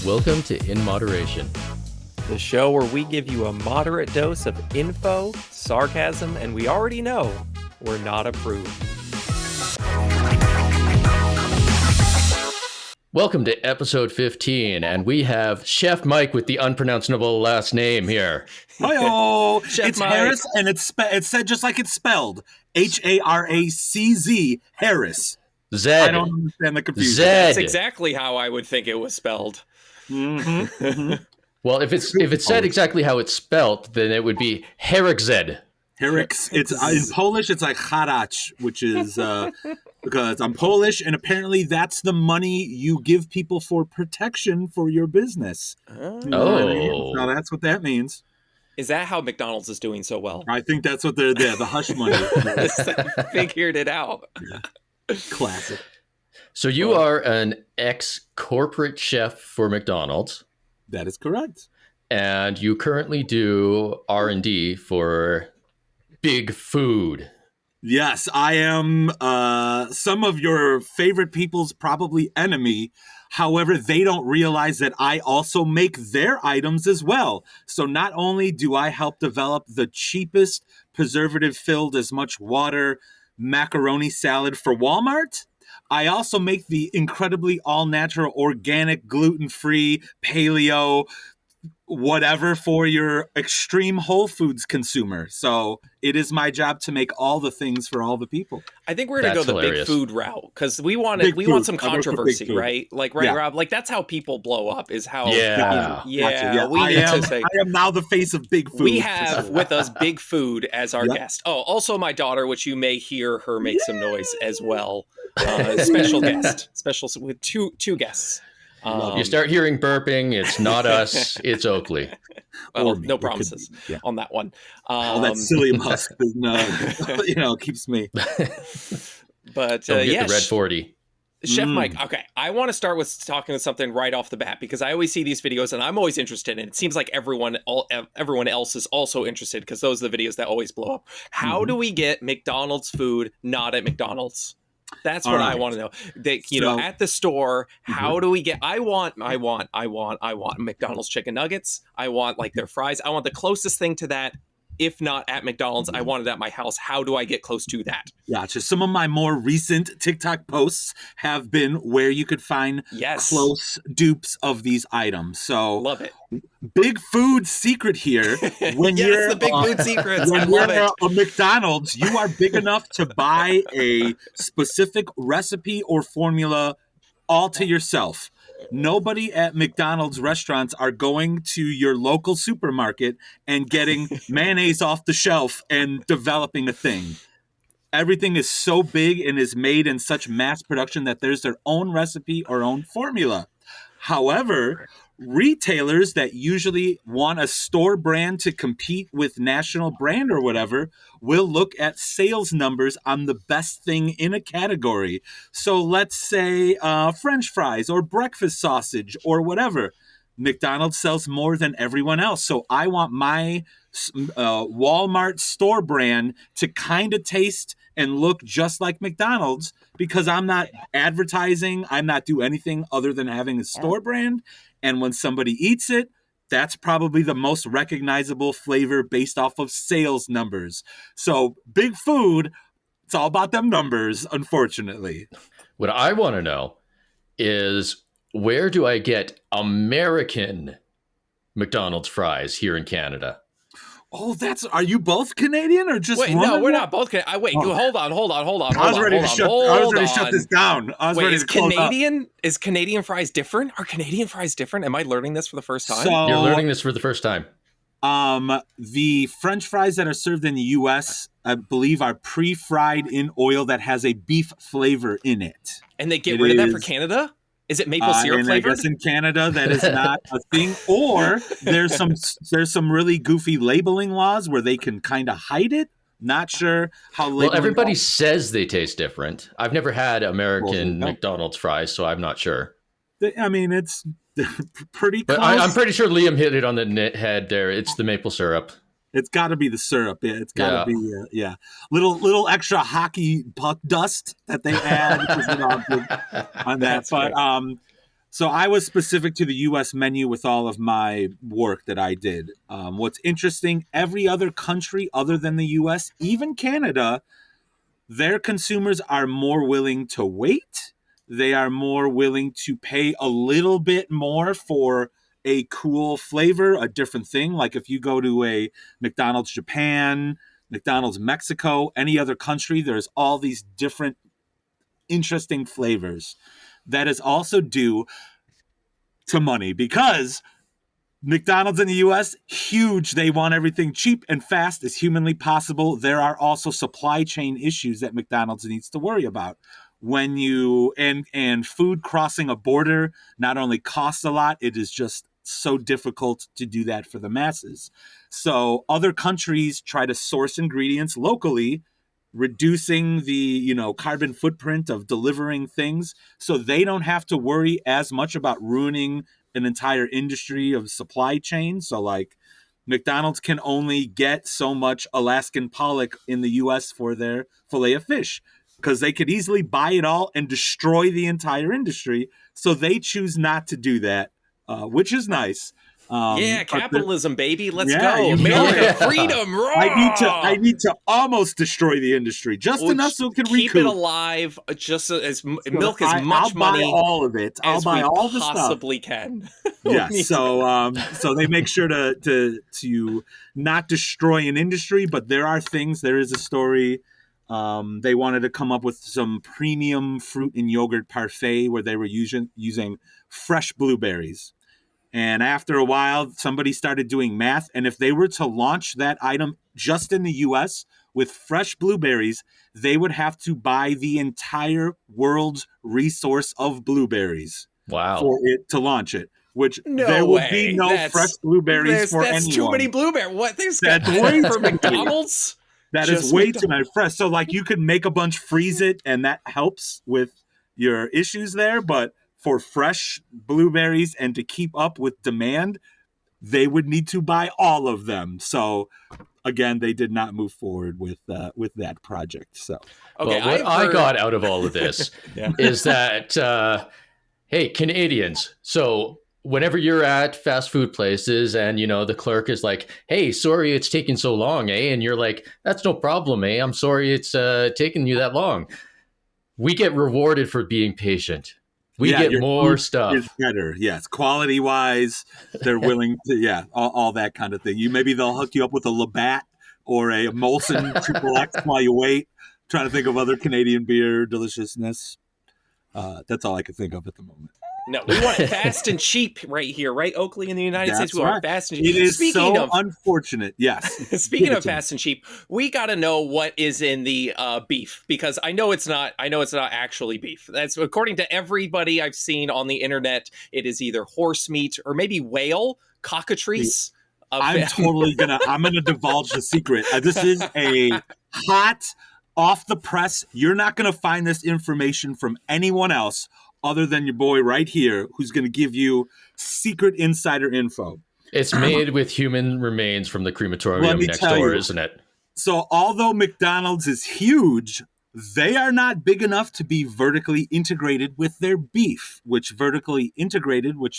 Welcome to In Moderation, the show where we give you a moderate dose of info, sarcasm, and we already know we're not approved. Welcome to episode 15, and we have Chef Mike with the unpronounceable last name here. Hi-oh! Chef It's Mike. Harris, and it's said just like it's spelled. Haracz, Harris. Zed. I don't understand the confusion. Zed. That's exactly how I would think it was spelled. Mm-hmm. Mm-hmm. Well, if it's said exactly how it's spelt, then it would be Haracz. Haracz. It's in Polish. It's like haracz, which is because I'm Polish, and apparently that's the money you give people for protection for your business. Oh. You know what I mean? So that's what that means. Is that how McDonald's is doing so well? I think that's what they're there. The hush money. Figured it out. Yeah. Classic. So you are an ex-corporate chef for McDonald's, That is correct. and you currently do R&D for Big Food. Yes, I am some of your favorite people's probably enemy. However, they don't realize that I also make their items as well. So not only do I help develop the cheapest preservative-filled as much water macaroni salad for Walmart, I also make the incredibly all-natural, organic, gluten-free, paleo, whatever for your extreme Whole Foods consumer. So it is my job to make all the things for all the people. I think we're going to go the hilarious. big food route because we want some controversy, right? Like, right, Yeah. Rob? Like, that's how people blow up is how. Yeah. Yeah. We I need to say. am now the face of Big Food. We have with us Big Food as our Yep. guest. Oh, also my daughter, which you may hear her make some noise as well. Special guest, special with two guests. You start hearing burping, it's not us, it's Oakley. Well, Or me. no It could promises be, yeah. on that one. All that silly musk, keeps me. But Don't get yeah, the red 40. Chef Mike. Okay, I want to start with talking with something right off the bat because I always see these videos and I'm always interested, and it seems like everyone else is also interested because those are the videos that always blow up. How do we get McDonald's food not at McDonald's? That's what I want to know. At the store, how do we get? I want McDonald's chicken nuggets. I want like their fries. I want the closest thing to that. If not at McDonald's, I want it at my house. How do I get close to that? Gotcha. Some of my more recent TikTok posts have been where you could find close dupes of these items. So love it. Big Food secret here. When you're the Big Food secrets. I when love you're it. a McDonald's, you are big enough to buy a specific recipe or formula all to yourself. Nobody at McDonald's restaurants are going to your local supermarket and getting mayonnaise off the shelf and developing a thing. Everything is so big and is made in such mass production that there's their own recipe or own formula. However, retailers that usually want a store brand to compete with national brand or whatever will look at sales numbers on the best thing in a category. So let's say French fries or breakfast sausage or whatever. McDonald's sells more than everyone else. So I want my Walmart store brand to kind of taste and look just like McDonald's because I'm not advertising. I'm not doing anything other than having a store brand. And when somebody eats it, that's probably the most recognizable flavor based off of sales numbers. So Big Food, it's all about them numbers, unfortunately. What I want to know is, where do I get American McDonald's fries here in Canada? Oh, are you both Canadian or just Wait, one? no, we're not both Canadian. Wait, hold on. I was ready to shut this down. Wait, is Canadian fries different? Are Canadian fries different? Am I learning this for the first time? So, You're learning this for the first time. The French fries that are served in the U.S., I believe, are pre-fried in oil that has a beef flavor in it. And they get rid of that for Canada? Is it maple syrup flavored? I guess in Canada that is not a thing. Or there's some really goofy labeling laws where they can kind of hide it. Not sure how. Well, everybody says they taste different. I've never had American McDonald's fries, so I'm not sure. I mean, it's pretty close. But I'm pretty sure Liam hit it on the head there. It's the maple syrup. It's got to be the syrup. Yeah, it's got to be little extra hockey puck dust that they add on that. But So I was specific to the U.S. menu with all of my work that I did. What's interesting, every other country other than the U.S., even Canada, their consumers are more willing to wait. They are more willing to pay a little bit more for a cool flavor, a different thing. Like if you go to a McDonald's Japan, McDonald's Mexico, any other country, there's all these different interesting flavors. That is also due to money because McDonald's in the US, huge. They want everything cheap and fast as humanly possible. There are also supply chain issues that McDonald's needs to worry about. When you and food crossing a border not only costs a lot, it is just so difficult to do that for the masses. So other countries try to source ingredients locally, reducing the carbon footprint of delivering things so they don't have to worry as much about ruining an entire industry of supply chain. So like McDonald's can only get so much Alaskan pollock in the US for their fillet of fish because they could easily buy it all and destroy the entire industry. So they choose not to do that, which is nice. Capitalism, baby. Let's Yeah, go. you know America, it. freedom, raw. I need to almost destroy the industry just enough so it can keep recoup. it alive, just as milk as I'll much money buy all of it. I'll as buy we all the stuff. possibly can. Yeah. So they make sure to not destroy an industry, but there are things. There is a story. They wanted to come up with some premium fruit and yogurt parfait where they were using fresh blueberries. And after a while, somebody started doing math. And if they were to launch that item just in the US with fresh blueberries, they would have to buy the entire world's resource of blueberries for it to launch it. Which there would be no fresh blueberries for anyone. That's too many blueberries. What? That's way for too many. McDonald's? That is way too many fresh. So like you could make a bunch, freeze it, and that helps with your issues there. But for fresh blueberries and to keep up with demand, they would need to buy all of them. So again, they did not move forward with that project. So okay, well, what I got out of all of this is that hey, Canadians, so whenever you're at fast food places and the clerk is like, hey, sorry it's taking so long, eh? And you're like, that's no problem, eh? I'm sorry it's taking you that long. We get rewarded for being patient. We get more stuff. Is better, yes. Quality wise, they're willing to, all that kind of thing. Maybe they'll hook you up with a Labatt or a Molson Triple X while you wait. Trying to think of other Canadian beer deliciousness. That's all I can think of at the moment. No, we want it fast and cheap right here, right, Oakley, in the United States? We want fast and cheap. It is unfortunate, yes. Speaking of fast and cheap, we got to know what is in the beef, because I know it's not actually beef. That's according to everybody I've seen on the internet. It is either horse meat or maybe whale, cockatrice. I'm gonna divulge the secret. This is a hot, off the press. You're not gonna find this information from anyone else other than your boy right here, who's going to give you secret insider info. It's made with human remains from the crematorium next door, isn't it? So although McDonald's is huge, they are not big enough to be vertically integrated with their beef, which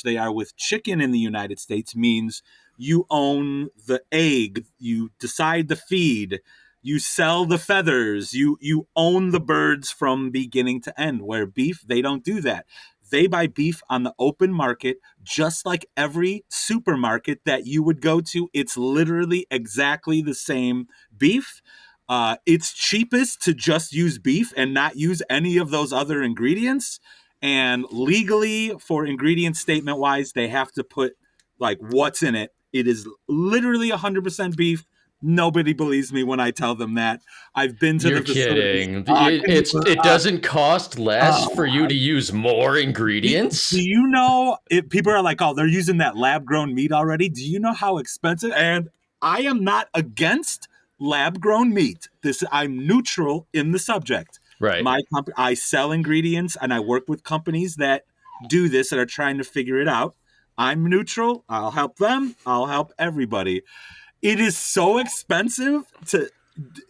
they are with chicken in the United States, means you own the egg, you decide the feed, you sell the feathers, you own the birds from beginning to end, where beef, they don't do that. They buy beef on the open market, just like every supermarket that you would go to. It's literally exactly the same beef. It's cheapest to just use beef and not use any of those other ingredients. And legally, for ingredient statement wise, they have to put like what's in it. It is literally 100% beef. Nobody believes me when I tell them that. I've been to You're the facility. kidding. It doesn't cost less for you to use more ingredients? Do you know, if people are like, oh, they're using that lab-grown meat already. Do you know how expensive? And I am not against lab-grown meat. I'm neutral in the subject. Right. I sell ingredients and I work with companies that do this, that are trying to figure it out. I'm neutral. I'll help them. I'll help everybody. It is so expensive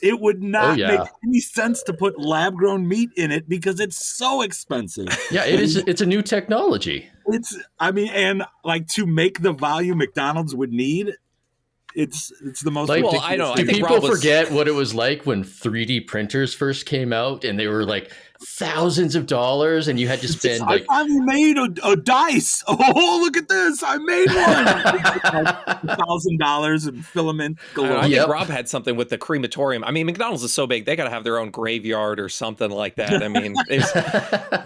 it would not make any sense to put lab-grown meat in it because it's so expensive. Yeah, it is. It's a new technology. I mean, and like to make the volume McDonald's would need, it's the most Like, ridiculous. I know. I do think people Rob was- forget what it was like when 3D printers first came out and they were like thousands of dollars and you had to spend I like finally made a dice. Oh, look at this! I made one. $1,000 in filament galore. I think Yep. Rob had something with the crematorium. I mean, McDonald's is so big, they got to have their own graveyard or something like that. I mean,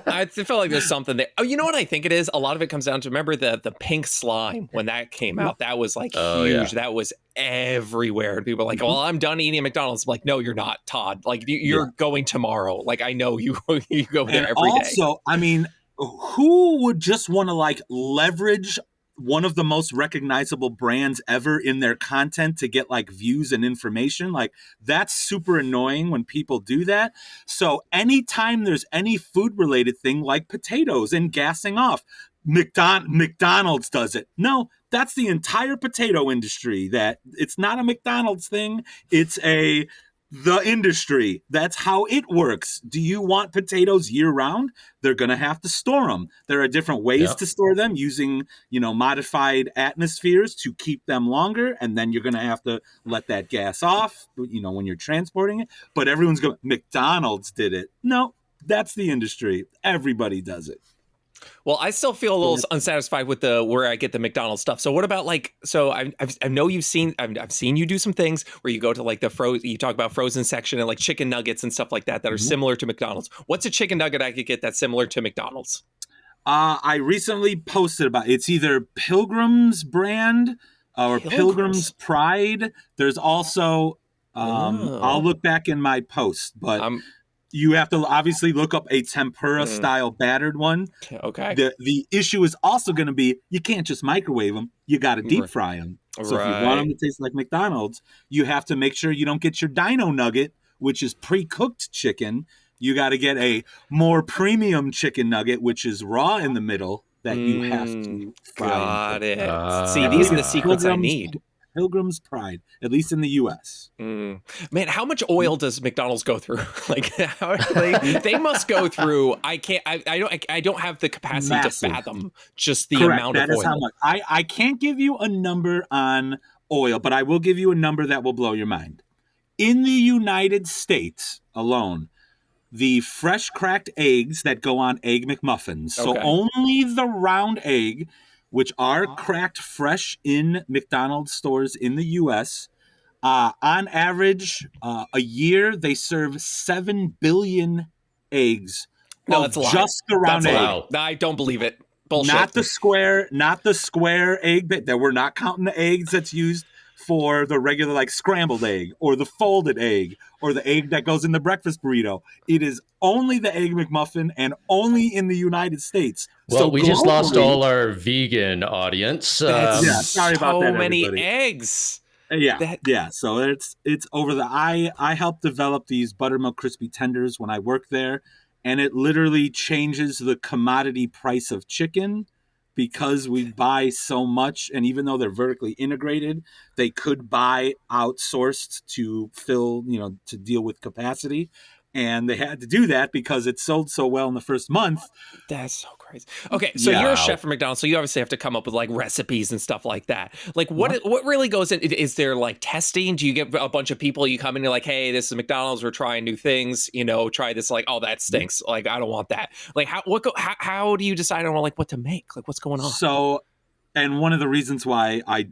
I felt like there's something there. Oh, you know what I think it is? A lot of it comes down to, remember the pink slime when that came out? That was like Oh, huge. yeah. That was everywhere. And people were like, well, I'm done eating at McDonald's. I'm like, no, you're not, Todd. Like, you're going tomorrow. Like, I know you go there And every day. also, I mean, who would just want to like leverage one of the most recognizable brands ever in their content to get like views and information? Like, that's super annoying when people do that. So anytime there's any food related thing like potatoes and gassing off, McDonald's does it. No, that's the entire potato industry. That it's not a McDonald's thing. It's the industry. That's how it works. Do you want potatoes year round? They're going to have to store them. There are different ways to store them using, modified atmospheres to keep them longer. And then you're going to have to let that gas off, when you're transporting it. But everyone's going, McDonald's did it. No, that's the industry. Everybody does it. Well, I still feel a little unsatisfied with where I get the McDonald's stuff. So what about I know I've seen you do some things where you go to like you talk about frozen section and like chicken nuggets and stuff like that are similar to McDonald's. What's a chicken nugget I could get that's similar to McDonald's? I recently posted about it's either Pilgrim's brand or Pilgrim's Pride. There's also I'll look back in my post, but you have to obviously look up a tempura style battered one. Okay. The issue is also going to be you can't just microwave them. You got to deep fry them. So if you want them to taste like McDonald's, you have to make sure you don't get your dino nugget, which is pre-cooked chicken. You got to get a more premium chicken nugget, which is raw in the middle that you have to fry. Got it. See, these are the secrets I need. Pilgrim's Pride, at least in the U.S. Man, how much oil does McDonald's go through? Like, they must go through. I don't have the capacity to fathom just the amount of oil. That is how much. I can't give you a number on oil, but I will give you a number that will blow your mind. In the United States alone, the fresh cracked eggs that go on Egg McMuffins, so only the round egg, which are cracked fresh in McDonald's stores in the U.S. On average, a year, they serve 7 billion eggs. No, that's a lie. Just the round egg. No, I don't believe it. Bullshit. Not the square egg bit. That we're not counting the eggs that's used for the regular like scrambled egg or the folded egg or the egg that goes in the breakfast burrito. It is only the Egg McMuffin and only in the United States. Well, so we just lost all our vegan audience. Sorry about that, so many everybody. Eggs. Yeah. So it's over I helped develop these buttermilk crispy tenders when I worked there, and it literally changes the commodity price of chicken because we buy so much. And even though they're vertically integrated, they could buy outsourced to fill, to deal with capacity. And they had to do that because it sold so well in the first month. That's so crazy. Okay, so you're a chef for McDonald's, so you obviously have to come up with like recipes and stuff like that. Like what really goes in? Is there like testing? Do you get a bunch of people, you come in and you're like, hey, this is McDonald's, we're trying new things, try this, like, oh, that stinks. Like, I don't want that. Like how do you decide on like what to make? Like what's going on? So, and one of the reasons why I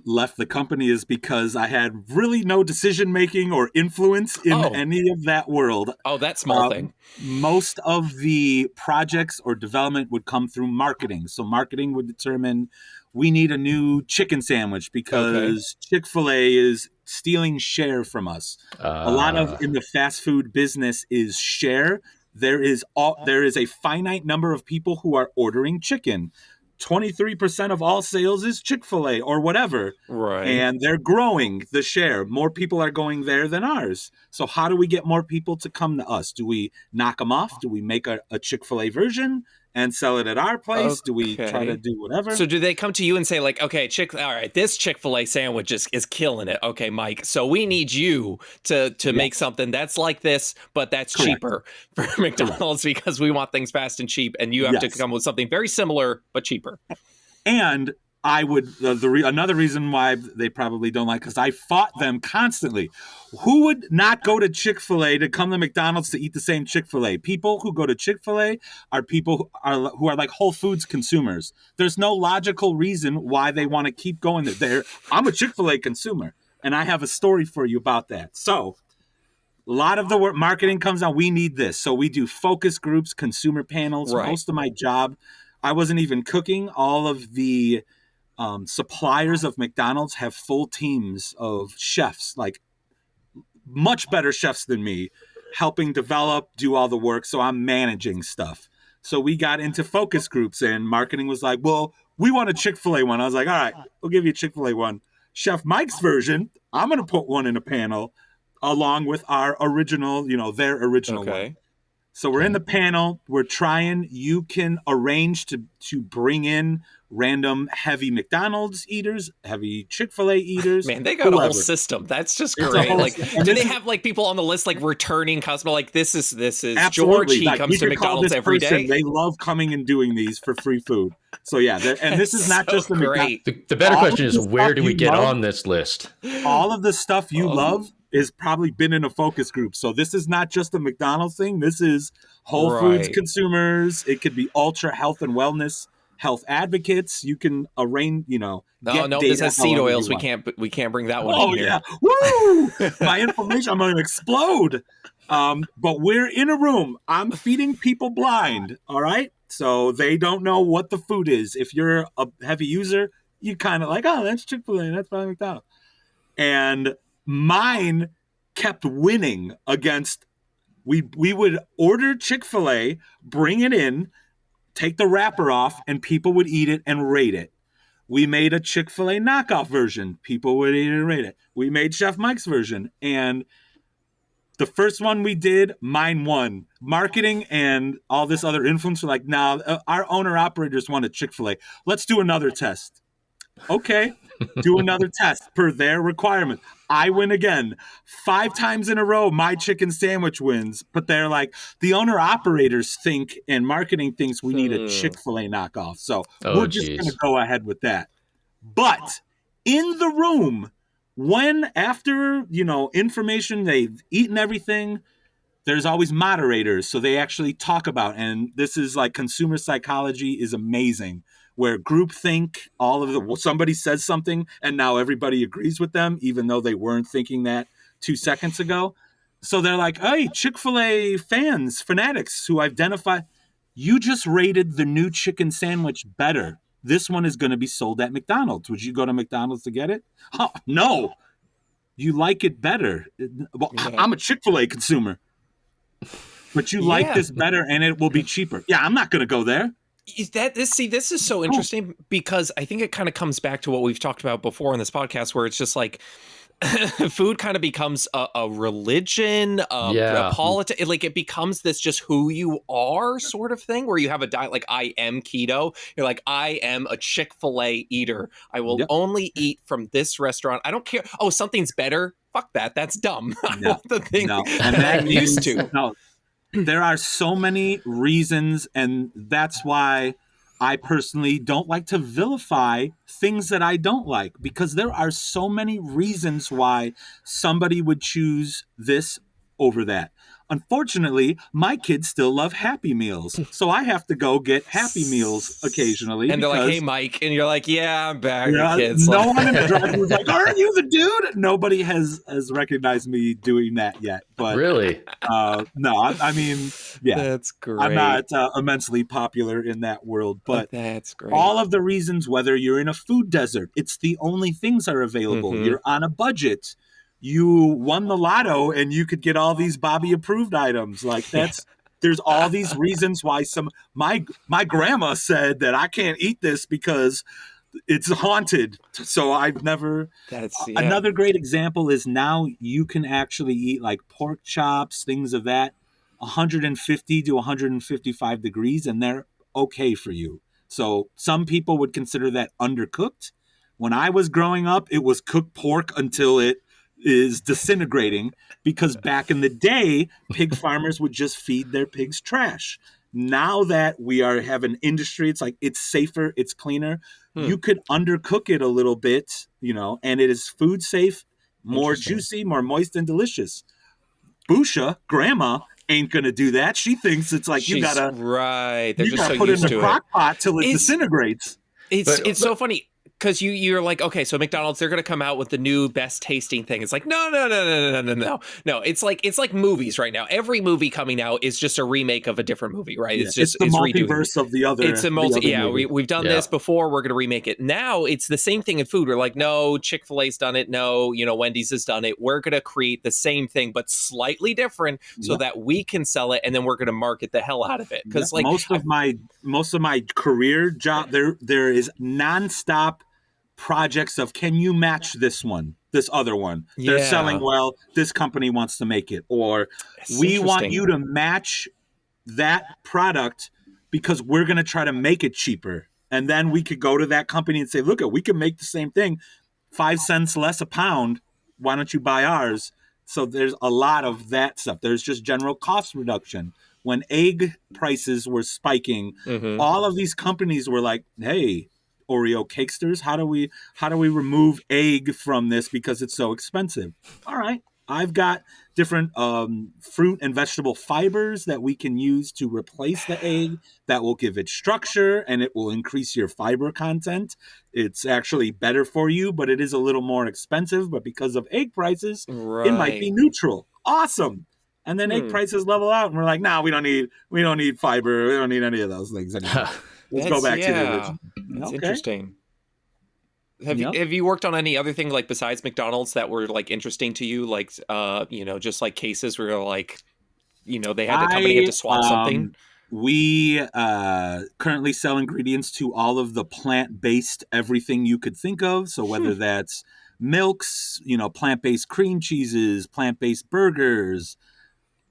left the company is because I had really no decision making or influence in any of that world. Oh, that small thing. Most of the projects or development would come through marketing. So marketing would determine we need a new chicken sandwich because Chick-fil-A is stealing share from us. A lot of in the fast food business is share. There is a finite number of people who are ordering chicken. 23% of all sales is Chick-fil-A or whatever. Right. And they're growing the share. More people are going there than ours. So how do we get more people to come to us? Do we knock them off? Do we make a Chick-fil-A version? and sell it at our place? Do we try to do whatever? So do they come to you and say like, okay, all right, this Chick-fil-A sandwich is killing it. Okay, Mike. So we need you to make something that's like this, but that's cheaper for McDonald's because we want things fast and cheap. And you have to come with something very similar, but cheaper. And I would, another reason why they probably don't like, because I fought them constantly. Who would not go to Chick-fil-A to come to McDonald's to eat the same Chick-fil-A? People who go to Chick-fil-A are people who are like Whole Foods consumers. There's no logical reason why they want to keep going there. I'm a Chick-fil-A consumer, and I have a story for you about that. So a lot of the work marketing comes out, we need this. So we do focus groups, consumer panels. Right. Most of my job, I wasn't even cooking. All of the suppliers of McDonald's have full teams of chefs, like much better chefs than me, helping develop, do all the work. So I'm managing stuff. So we got into focus groups and marketing was like, well, we want a Chick-fil-A one. I was like, all right, we'll give you a Chick-fil-A one. Chef Mike's version, I'm going to put one in a panel along with our original, their original one. So we're in the panel. We're trying. You can arrange to bring in random heavy McDonald's eaters, heavy Chick-fil-A eaters. Man, they got a whole system. That's just great. Like, do they have like people on the list like returning customers? Like this is George. He comes to McDonald's every day. They love coming and doing these for free food. So yeah, and this is not just the great. The better question is, where do we get on this list? All of the stuff you love has probably been in a focus group. So this is not just a McDonald's thing. This is Whole Foods consumers. It could be ultra health and wellness, health advocates. You can arrange, this has seed oils. We can't bring that one in here. Woo! My inflammation, I'm going to explode. But we're in a room. I'm feeding people blind. All right. So they don't know what the food is. If you're a heavy user, you kind of like, oh, that's Chick-fil-A. That's probably McDonald's. And mine kept winning against, we would order Chick-fil-A, bring it in, take the wrapper off, and people would eat it and rate it. We made a Chick-fil-A knockoff version. People would eat it and rate it. We made Chef Mike's version. And the first one we did, mine won. Marketing and all this other influence were like, nah, our owner-operators want a Chick-fil-A. Let's do another test. Okay. Do another test per their requirement. I win again. 5 times in a row, my chicken sandwich wins. But they're like, the owner-operators think and marketing thinks we need a Chick-fil-A knockoff. So we're just going to go ahead with that. But in the room, after, information, they've eaten everything, there's always moderators. So they actually talk about, and this is like consumer psychology is amazing. Where groupthink, somebody says something and now everybody agrees with them, even though they weren't thinking that 2 seconds ago. So they're like, hey, Chick-fil-A fanatics who identify, you just rated the new chicken sandwich better. This one is going to be sold at McDonald's. Would you go to McDonald's to get it? Oh, no, you like it better. Well, I'm a Chick-fil-A consumer, but you like this better and it will be cheaper. Yeah, I'm not going to go there. This is so interesting because I think it kind of comes back to what we've talked about before in this podcast, where it's just like food kind of becomes a religion, a politics. Like it becomes this just who you are sort of thing, where you have a diet like I am keto. You're like, I am a Chick-fil-A eater. I will only eat from this restaurant. I don't care. Oh, something's better. Fuck that. That's dumb. I want the thing that I'm used to. No. There are so many reasons, and that's why I personally don't like to vilify things that I don't like, because there are so many reasons why somebody would choose this over that. Unfortunately, my kids still love Happy Meals, so I have to go get Happy Meals occasionally. And they're like, hey, Mike. And you're like, yeah, I'm back. Yeah, kids. No one in the drive-thru is like, aren't you the dude? Nobody has recognized me doing that yet. But really? No, I mean, yeah. That's great. I'm not immensely popular in that world. But that's great. All of the reasons, whether you're in a food desert, it's the only things are available. Mm-hmm. You're on a budget. You won the lotto and you could get all these Bobby approved items. Like there's all these reasons why my grandma said that I can't eat this because it's haunted. So I've never, another great example is now you can actually eat like pork chops, things of that, 150 to 155 degrees. And they're okay for you. So some people would consider that undercooked. When I was growing up, it was cooked pork until it is disintegrating, because back in the day, pig farmers would just feed their pigs trash. Now that we have an industry, it's like it's safer, it's cleaner. You could undercook it a little bit, and it is food safe, more juicy, more moist and delicious. Busha, grandma, ain't gonna do that. She thinks it's like you gotta They're just so put it used in to the crock pot till it disintegrates. It's so funny. Because you're like, okay, so McDonald's, they're going to come out with the new best tasting thing. It's like, no. It's like movies right now. Every movie coming out is just a remake of a different movie, right? Yeah, it's the multiverse of the other. It's a we've done this before. We're going to remake it. Now it's the same thing in food. We're like, no, Chick-fil-A's done it. No, Wendy's has done it. We're going to create the same thing, but slightly different so that we can sell it. And then we're going to market the hell out of it. Because most of my career job, there is nonstop projects of, can you match this other one? They're selling well, this company wants to make it, or we want you to match that product because we're going to try to make it cheaper. And then we could go to that company and say, look, we can make the same thing 5 cents less a pound. Why don't you buy ours? So there's a lot of that stuff. There's just general cost reduction. When egg prices were spiking, all of these companies were like, hey, Oreo cakesters, how do we remove egg from this because it's so expensive? All right, I've got different fruit and vegetable fibers that we can use to replace the egg that will give it structure, and it will increase your fiber content. It's actually better for you, but it is a little more expensive. But because of egg prices, it might be neutral. Awesome. And then egg prices level out, and we're like, we don't need fiber. We don't need any of those things anymore. Let's go back to the original. That's interesting. Have you worked on any other thing like besides McDonald's that were like interesting to you? Like, just like cases where like, they had the company had to swap something. We currently sell ingredients to all of the plant-based everything you could think of. So whether that's milks, plant-based cream cheeses, plant-based burgers,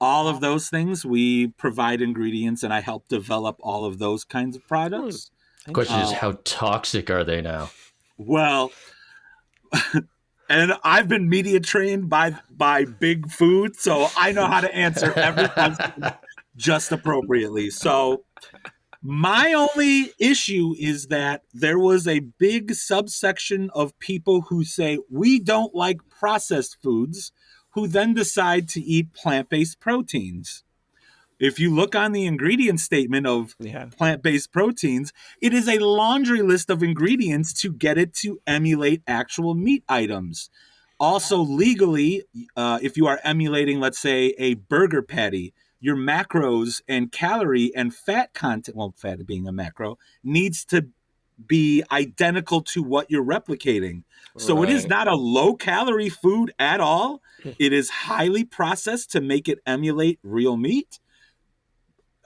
all of those things, we provide ingredients, and I help develop all of those kinds of products. The question is, how toxic are they now? Well, and I've been media trained by Big Food, so I know how to answer every question just appropriately. So my only issue is that there was a big subsection of people who say we don't like processed foods, who then decide to eat plant-based proteins. If you look on the ingredient statement of plant-based proteins, it is a laundry list of ingredients to get it to emulate actual meat items. Also, legally, if you are emulating, let's say, a burger patty, your macros and calorie and fat content, well, fat being a macro, needs to be identical to what you're replicating. So it is not a low-calorie food at all. It is highly processed to make it emulate real meat.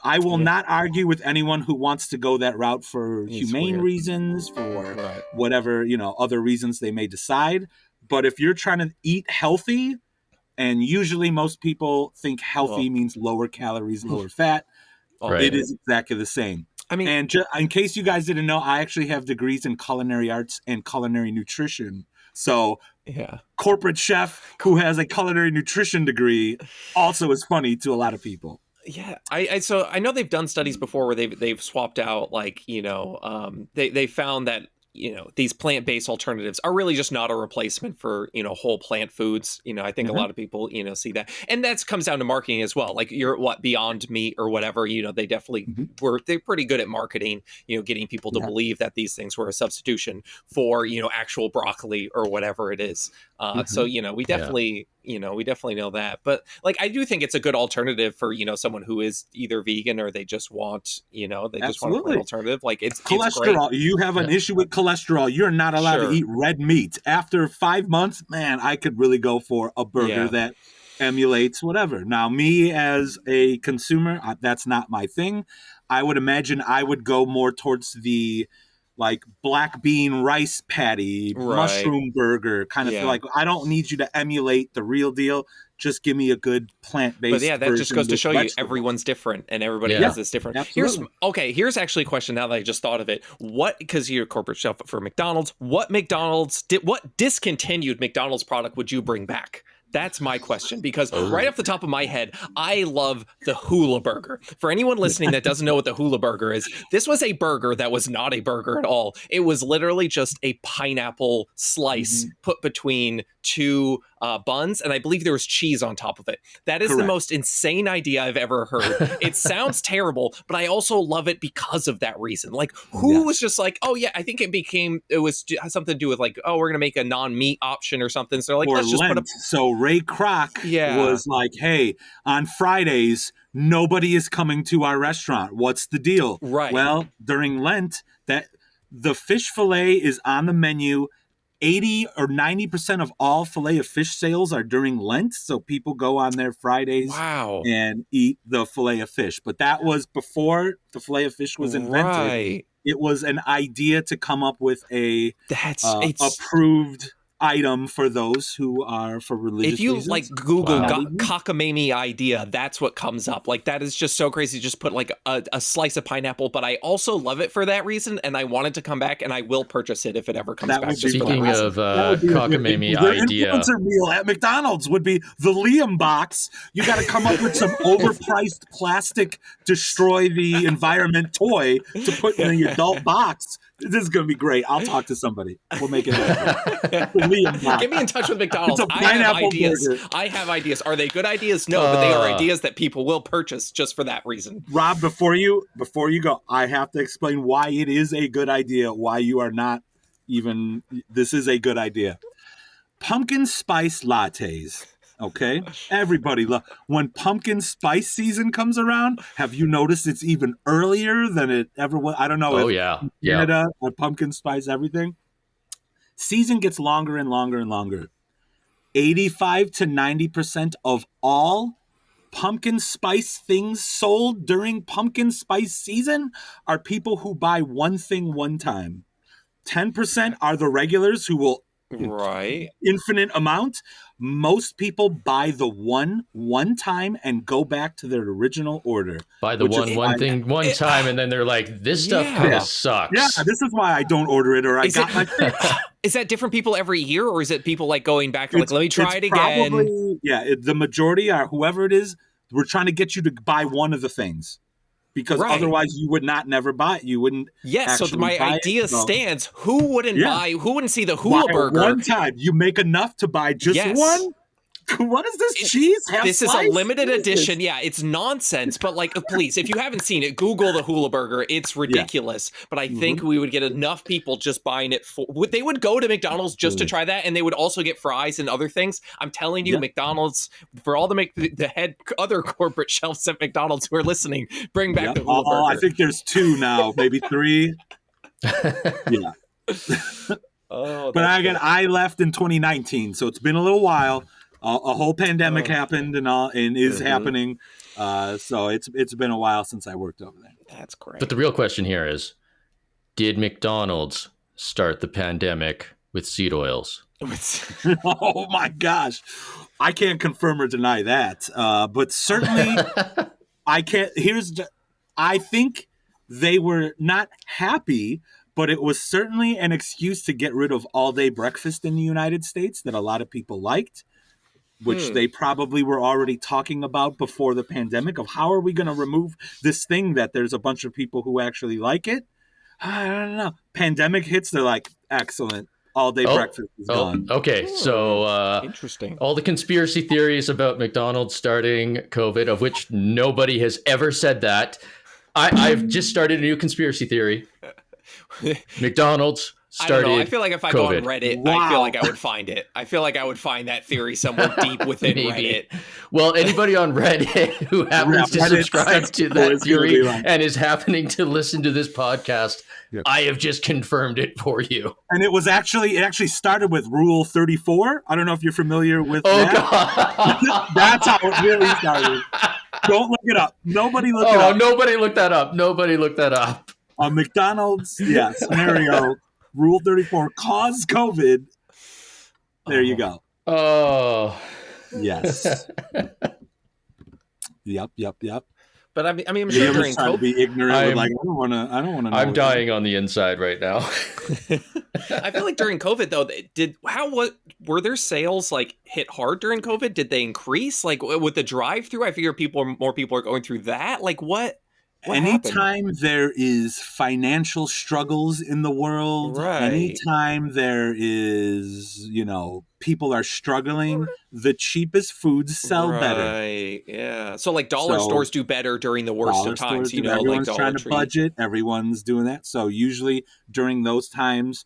I will not argue with anyone who wants to go that route for humane reasons, for whatever, other reasons they may decide. But if you're trying to eat healthy, and usually most people think healthy means lower calories, lower fat, it is exactly the same. I mean, and in case you guys didn't know, I actually have degrees in culinary arts and culinary nutrition. So corporate chef who has a culinary nutrition degree also is funny to a lot of people. Yeah, so I know they've done studies before where they've swapped out they found that these plant-based alternatives are really just not a replacement for whole plant foods. I think a lot of people see that, and that comes down to marketing as well. Like Beyond Meat or whatever, they definitely they're pretty good at marketing. Getting people to believe that these things were a substitution for actual broccoli or whatever it is. So we definitely we definitely know that. But I do think it's a good alternative for someone who is either vegan or they just want just want a plain alternative. It's cholesterol. It's you have an issue with cholesterol. You're not allowed to eat red meat. After 5 months, man, I could really go for a burger that emulates whatever. Now, me as a consumer, that's not my thing. I would imagine I would go more towards the black bean rice patty, mushroom burger kind of thing. I don't need you to emulate the real deal. just give me a good plant-based. But yeah, that just goes to show you everyone's different and everybody has this different. Here's actually a question now that I just thought of it. What, because you're a corporate chef for McDonald's, what discontinued McDonald's product would you bring back? That's my question, because right off the top of my head, I love the hula burger. For anyone listening that doesn't know what the hula burger is, this was a burger that was not a burger at all. It was literally just a pineapple slice put between two buns, and I believe there was cheese on top of it. That is the most insane idea I've ever heard. It sounds terrible, but I also love it because of that reason. Like, who was just like, oh yeah, I think it was something to do with like, oh, we're gonna make a non-meat option or something. So like, let's just put a... So Ray Kroc was like, hey, on Fridays, nobody is coming to our restaurant. What's the deal? Right. Well, during Lent, that the fish fillet is on the menu. 80 or 90% of all fillet of fish sales are during Lent. So people go on their Fridays and eat the fillet of fish. But that was before the fillet of fish was invented. Right. It was an idea to come up with a approved item for those who are for religious reasons. If you reasons. like Google cockamamie idea, that's what comes up. Like, that is just so crazy. Just put like a slice of pineapple, but I also love it for that reason, and I want it to come back, and I will purchase it if it ever comes back. Speaking of cockamamie idea, the influencer meal at McDonald's would be the Liam box. You got to come up with some overpriced plastic destroy the environment toy to put in the adult box. This is going to be great. I'll talk to somebody. We'll make it happen. Get me in touch with McDonald's. I have ideas. I have ideas. Are they good ideas? No, but they are ideas that people will purchase just for that reason. Rob, before you go, I have to explain why it is a good idea, why you are not even, this is a good idea. Pumpkin spice lattes. Okay, everybody when pumpkin spice season comes around. Have you noticed it's even earlier than it ever was? I don't know. Canada, pumpkin spice everything. Season gets longer and longer and longer. 85 to 90% of all pumpkin spice things sold during pumpkin spice season are people who buy one thing one time. 10% are the regulars who will infinite amount. Most people buy the one time and go back to their original order. Buy the one thing one time, and then they're like, this stuff kind of sucks. Yeah, this is why I don't order it, or I got my fix. Is that different people every year, or is it people like going back and like, let me try it again? Probably, the majority are whoever it is, we're trying to get you to buy one of the things. Because otherwise you would never buy it. You wouldn't. Yes, so my idea stands. Who wouldn't buy? Who wouldn't see the hula burger? One time, you make enough to buy just one. What is this cheese? This is a limited edition. Yeah, it's nonsense. But like, please, if you haven't seen it, Google the hula burger. It's ridiculous. But I think we would get enough people just buying it. They would go to McDonald's just to try that, and they would also get fries and other things. I'm telling you, McDonald's, for all the other corporate shelves at McDonald's who are listening, bring back the hula burger. I think there's 2 now, maybe 3. But again, I left in 2019, so it's been a little while. A whole pandemic happened and is happening. So it's been a while since I worked over there. That's great. But the real question here is, did McDonald's start the pandemic with seed oils? Oh my gosh. I can't confirm or deny that. But certainly I can't. I think they were not happy, but it was certainly an excuse to get rid of all-day breakfast in the United States that a lot of people liked. Which they probably were already talking about before the pandemic of how are we going to remove this thing that there's a bunch of people who actually like it? I don't know. Pandemic hits, they're like, excellent. All day breakfast is gone. Okay, so interesting. All the conspiracy theories about McDonald's starting COVID, of which nobody has ever said that. I've just started a new conspiracy theory. McDonald's started I don't know. I feel like if I go on Reddit, Wow. I feel like I would find it. I feel like I would find that theory somewhere deep within Reddit. Well, anybody on Reddit who happens to subscribe to that theory and is happening to listen to this podcast, I have just confirmed it for you. And it actually started with Rule 34. I don't know if you're familiar with that. God. That's how it really started. Don't look it up. Nobody look it up. Nobody looked that up. Nobody looked that up. McDonald's, scenario. Rule 34 caused COVID. There you go. Oh. Yes. Yep. But I mean, I'm sure during trying to COVID, be ignorant. Like, I don't want to know. I'm dying on the inside right now. I feel like during COVID though, were their sales like hit hard during COVID? Did they increase like with the drive-through? I figure more people are going through that. Like what anytime happened? there is financial struggles in the world, Right. anytime there is, people are struggling, the cheapest foods sell better. Right. Yeah. So like dollar stores do better during the worst of times, like everyone's Dollar trying Tree. to budget, everyone's doing that. So usually during those times,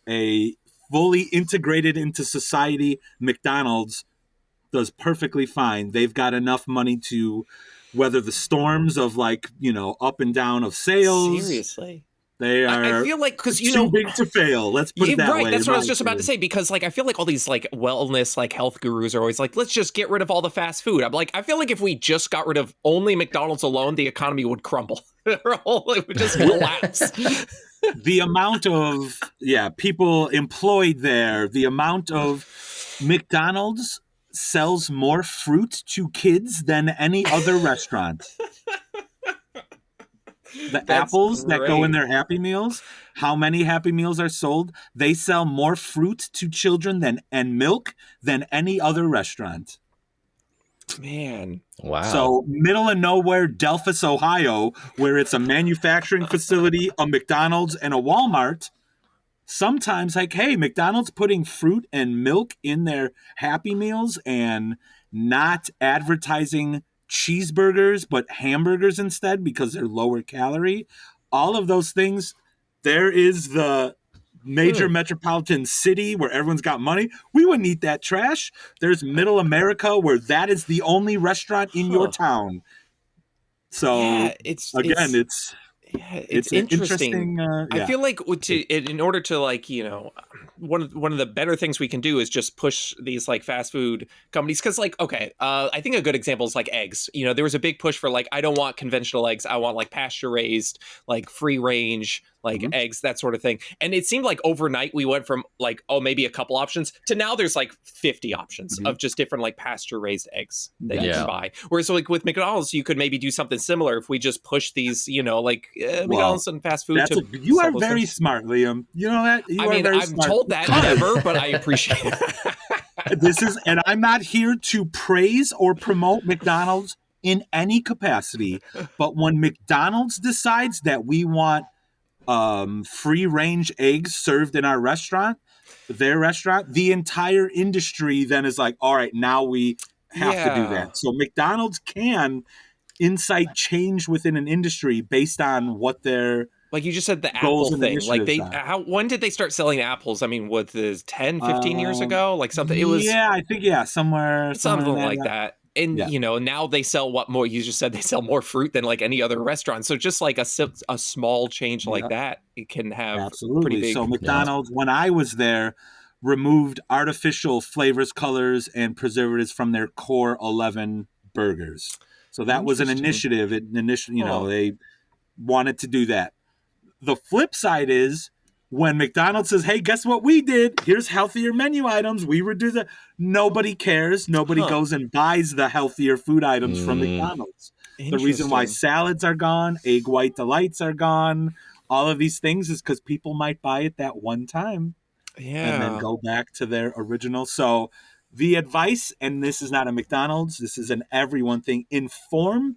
a fully integrated into society McDonald's does perfectly fine. They've got enough money to weather the storms of up and down of sales. Seriously. They are I feel like because too big to fail. Let's put it that way. Right, that's what I was just about to say, because like I feel like all these like wellness like health gurus are always like, let's just get rid of all the fast food. I'm like, I feel like if we just got rid of only McDonald's alone, the economy would crumble. It would just collapse. The amount of people employed there, the amount of McDonald's sells more fruit to kids than any other restaurant. That's apples great. That go in their Happy Meals, how many Happy Meals are sold? They sell more fruit to children and milk than any other restaurant. Man. Wow. So middle of nowhere, Delphus, Ohio, where it's a manufacturing facility, a McDonald's, and a Walmart, sometimes like, hey, McDonald's putting fruit and milk in their Happy Meals and not advertising cheeseburgers but hamburgers instead because they're lower calorie. All of those things. There is the major metropolitan city where everyone's got money. We wouldn't eat that trash. There's middle America where that is the only restaurant in your town. So it's interesting. I feel like in order to like, one of the better things we can do is just push these like fast food companies. Cause like, okay, I think a good example is like eggs. There was a big push for like, I don't want conventional eggs. I want like pasture raised, like free range, like eggs, that sort of thing. And it seemed like overnight we went from like, maybe a couple options to now there's like 50 options of just different like pasture raised eggs that you can buy. Whereas so, like with McDonald's, you could maybe do something similar if we just push these, McDonald's and fast food. You are very smart, Liam. You know that? I'm told that never, but I appreciate it. And I'm not here to praise or promote McDonald's in any capacity, but when McDonald's decides that we want free range eggs served in our restaurant, their restaurant, the entire industry then is like, all right, now we have to do that. So McDonald's can incite change within an industry based on what their like you just said, the Apple thing. Like when did they start selling apples? I mean, what is 10, 15 years ago? Like something it was I think somewhere something like that. And now they sell what more? You just said they sell more fruit than like any other restaurant. So just like a small change like that, it can have pretty big. So McDonald's, when I was there, removed artificial flavors, colors, and preservatives from their core 11 burgers. So that was an initiative. They wanted to do that. The flip side is when McDonald's says, hey, guess what we did? Here's healthier menu items. We reduce it. Nobody cares. Nobody goes and buys the healthier food items from McDonald's. The reason why salads are gone, egg white delights are gone, all of these things is because people might buy it that one time and then go back to their original. So the advice, and this is not a McDonald's, this is an everyone thing, inform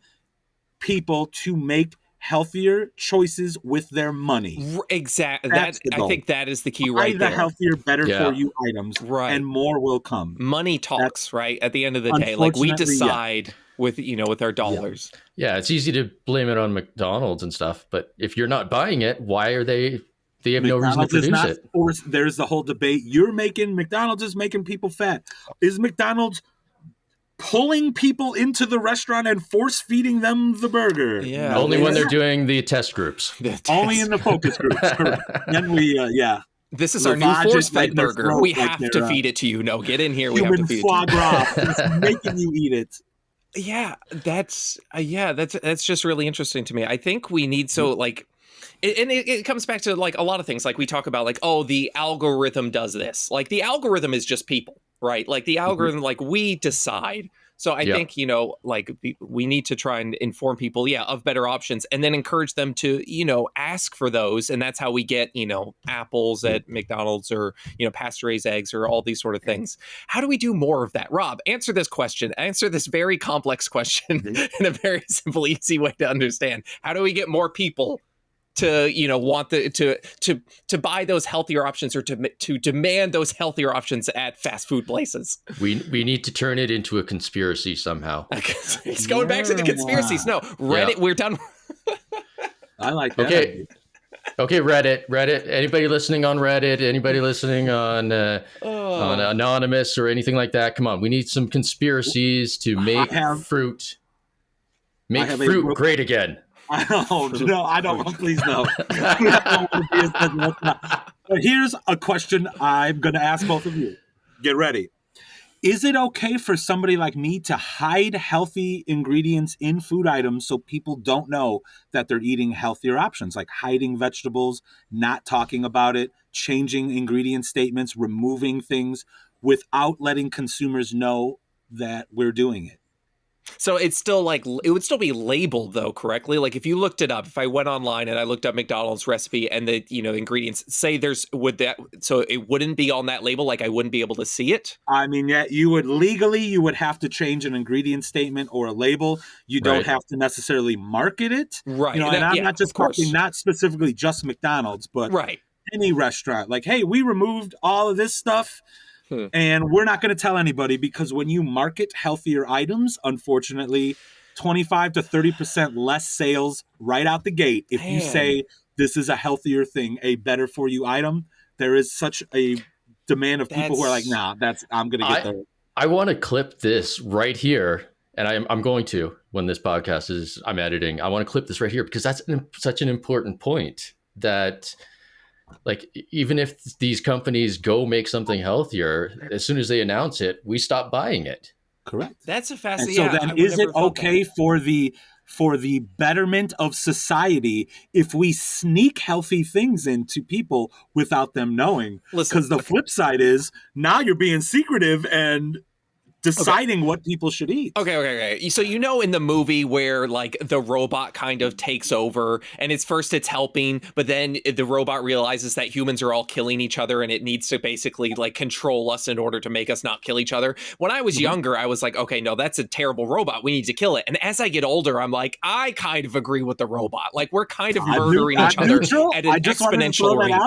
people to make healthier choices with their money. Exactly. I think that is the key right there. Buy the healthier, better for you items, and more will come. Money talks, right? At the end of the day, like we decide with our dollars. Yeah, it's easy to blame it on McDonald's and stuff, but if you're not buying it, why are they? They have no reason to produce it. There's the whole debate. McDonald's is making people fat. Is McDonald's pulling people into the restaurant and force feeding them the burger? Yeah. Only when they're doing the test groups. Only in the focus groups. Then we, This is our new force-fed burger. We have to feed it to you. No, get in here. We have to feed it to you. Human foie gras. It's making you eat it. Yeah, that's just really interesting to me. I think we need it comes back to like a lot of things. Like we talk about like, oh, the algorithm does this. Like the algorithm is just people, right? Like the algorithm, like we decide. So I think, you know, like we need to try and inform people, of better options, and then encourage them to, you know, ask for those. And that's how we get, you know, apples at McDonald's, or, you know, pasture-raised eggs, or all these sort of things. How do we do more of that? Rob, answer this question. Answer this very complex question in a very simple, easy way to understand. How do we get more people to, you know, want to buy those healthier options, or to demand those healthier options at fast food places? We need to turn it into a conspiracy somehow. He's going back to the conspiracies. No, Reddit, we're done. I like that. Okay, Reddit. Anybody listening on Reddit? Anybody listening on Anonymous or anything like that? Come on, we need some conspiracies to make fruit great again. No, I don't. Please no. But here's a question I'm going to ask both of you. Get ready. Is it okay for somebody like me to hide healthy ingredients in food items so people don't know that they're eating healthier options, like hiding vegetables, not talking about it, changing ingredient statements, removing things without letting consumers know that we're doing it? So it's still like, it would still be labeled though, correctly? Like if you looked it up, if I went online and I looked up McDonald's recipe and the, you know, ingredients, say so it wouldn't be on that label, like I wouldn't be able to see it? I mean, yeah, you would have to change an ingredient statement or a label. You don't have to necessarily market it. Right. You know, and I'm not just talking, not specifically just McDonald's, but any restaurant. Like, hey, we removed all of this stuff. And we're not going to tell anybody, because when you market healthier items, unfortunately, 25 to 30% less sales right out the gate. If you say this is a healthier thing, a better for you item, there is such a demand of people who are like, nah, I'm going to get there. I want to clip this right here. And I'm going to, when this podcast I'm editing, I want to clip this right here, because that's such an important point, that like, even if these companies go make something healthier, as soon as they announce it, we stop buying it. Correct. That's a fascinating. So then, is it okay for the betterment of society if we sneak healthy things into people without them knowing? Because the flip side is, now you're being secretive and deciding what people should eat. Okay. So, you know, in the movie where like the robot kind of takes over, and it's helping, but then the robot realizes that humans are all killing each other, and it needs to basically like control us in order to make us not kill each other. When I was younger, I was like, okay, no, that's a terrible robot. We need to kill it. And as I get older, I'm like, I kind of agree with the robot. Like, we're kind of murdering each other at an exponential rate.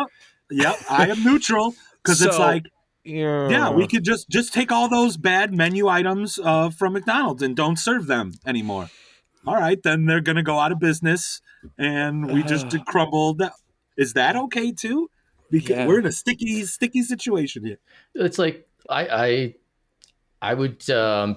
Yep, I am neutral, because it's like, yeah, we could just take all those bad menu items from McDonald's and don't serve them anymore. All right, then they're going to go out of business, and we just crumbled. Is that okay too? Because we're in a sticky situation here. It's like I would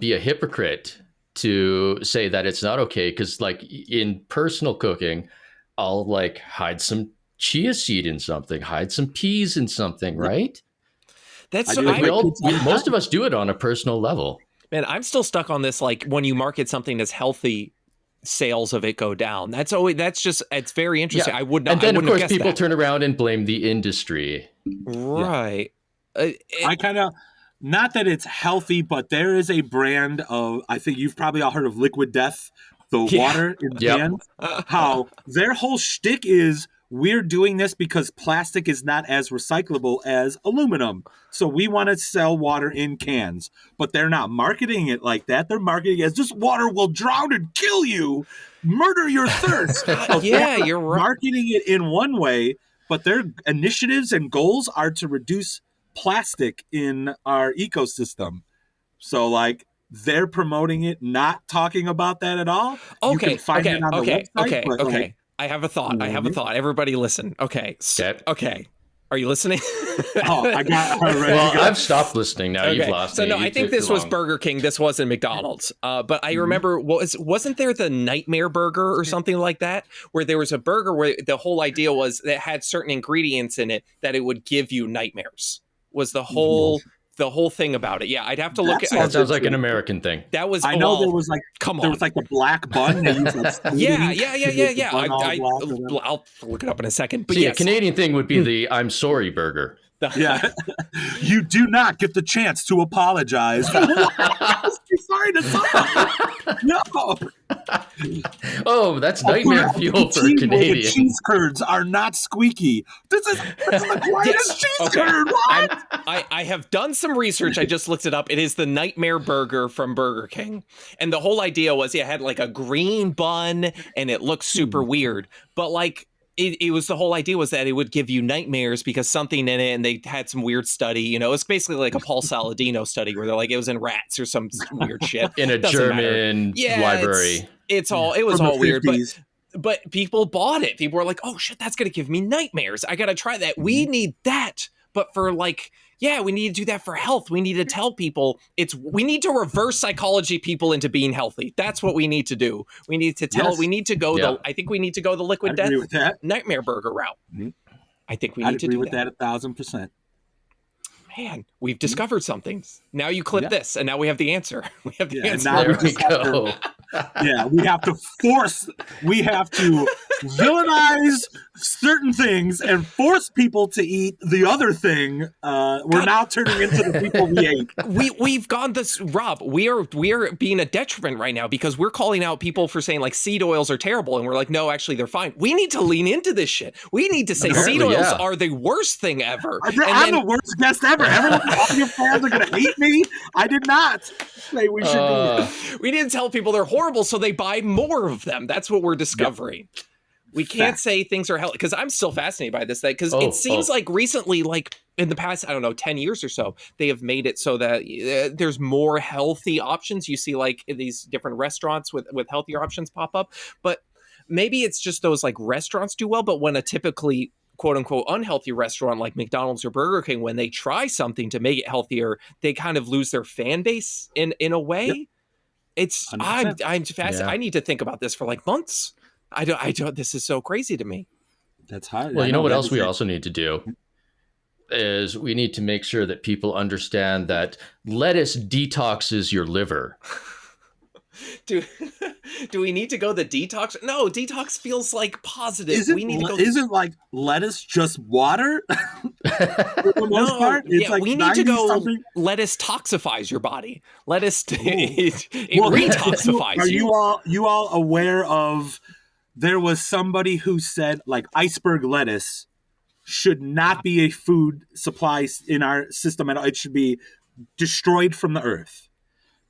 be a hypocrite to say that it's not okay, because like in personal cooking, I'll like hide some chia seed in something, hide some peas in something, right? That's most of us do it on a personal level. Man, I'm still stuck on this. Like, when you market something as healthy, sales of it go down. It's very interesting. Yeah. I would not. And then of course people turn around and blame the industry. Right. I kind of, not that it's healthy, but there is a brand of, I think you've probably all heard of Liquid Death, the water in cans. How their whole shtick is, we're doing this because plastic is not as recyclable as aluminum. So we want to sell water in cans. But they're not marketing it like that. They're marketing it as, this water will drown and kill you, murder your thirst. You're right. Marketing it in one way, but their initiatives and goals are to reduce plastic in our ecosystem. So like, they're promoting it, not talking about that at all. You can find it on the website. Okay. I have a thought. Everybody listen. Okay. Okay. Are you listening? I got ready. Well, I've stopped listening now. Okay. You've lost me. So no, I think this was Burger King. This wasn't McDonald's. But I remember, wasn't there the Nightmare Burger or something like that, where there was a burger where the whole idea was that it had certain ingredients in it that it would give you nightmares? Was the whole the whole thing about it. Yeah, I'd have to look at. That sounds like an American thing. That was. I know there was like. Come on. There was like the black bun. They used like yeah. I'll look it up in a second. But a Canadian thing would be the "I'm sorry" burger. Yeah, you do not get the chance to apologize. Sorry to someone. No. Oh, that's nightmare fuel for a Canadian. The cheese curds are not squeaky. This is the greatest cheese curd. What? I have done some research. I just looked it up. It is the Nightmare Burger from Burger King, and the whole idea was it had like a green bun, and it looked super weird, but like. It was the whole idea was that it would give you nightmares because something in it, and they had some weird study. It's basically like a Paul Saladino study where they're like it was in rats or some weird shit in a German library. It was all weird, but people bought it. People were like, "Oh shit, that's gonna give me nightmares. I gotta try that." We need that, but for like. Yeah, we need to do that for health. We need to tell people we need to reverse psychology people into being healthy. That's what we need to do. We need to tell, we need to go I think we need to go the liquid death nightmare burger route. Mm-hmm. I think we need to do that. I'd agree with that 1,000%. Man, we've discovered something. Now you clip this, and now we have the answer. We have the answer. Now there we go. We have to villainize certain things and force people to eat the other thing. We're now turning into the people we ate. We've gone this, Rob. We are being a detriment right now because we're calling out people for saying like seed oils are terrible, and we're like, no, actually they're fine. We need to lean into this shit. We need to say seed oils are the worst thing ever. I'm the worst guest ever. Everyone, all your fans are gonna hate me. I did not say we should be. We need to tell people they're horrible so they buy more of them. That's what we're discovering. Yep. We can't say things are healthy because I'm still fascinated by this thing because it seems like recently, like in the past, 10 years or so, they have made it so that there's more healthy options. You see like these different restaurants with healthier options pop up, but maybe it's just those like restaurants do well. But when a typically quote unquote unhealthy rrestaurant like McDonald's or Burger King, when they try something to make it healthier, they kind of lose their fan base in a way. Yep. I'm fascinated. I need to think about this for like months. I don't. This is so crazy to me. That's hard. Well, you know what else we also need to do is we need to make sure that people understand that lettuce detoxes your liver. Do we need to go the detox? No, detox feels like positive. Isn't like lettuce just water? For the most part, it's like we need to go. Something. Lettuce toxifies your body. Lettuce it retoxifies you. Are you all aware of? There was somebody who said like iceberg lettuce should not be a food supply in our system at all. It should be destroyed from the earth.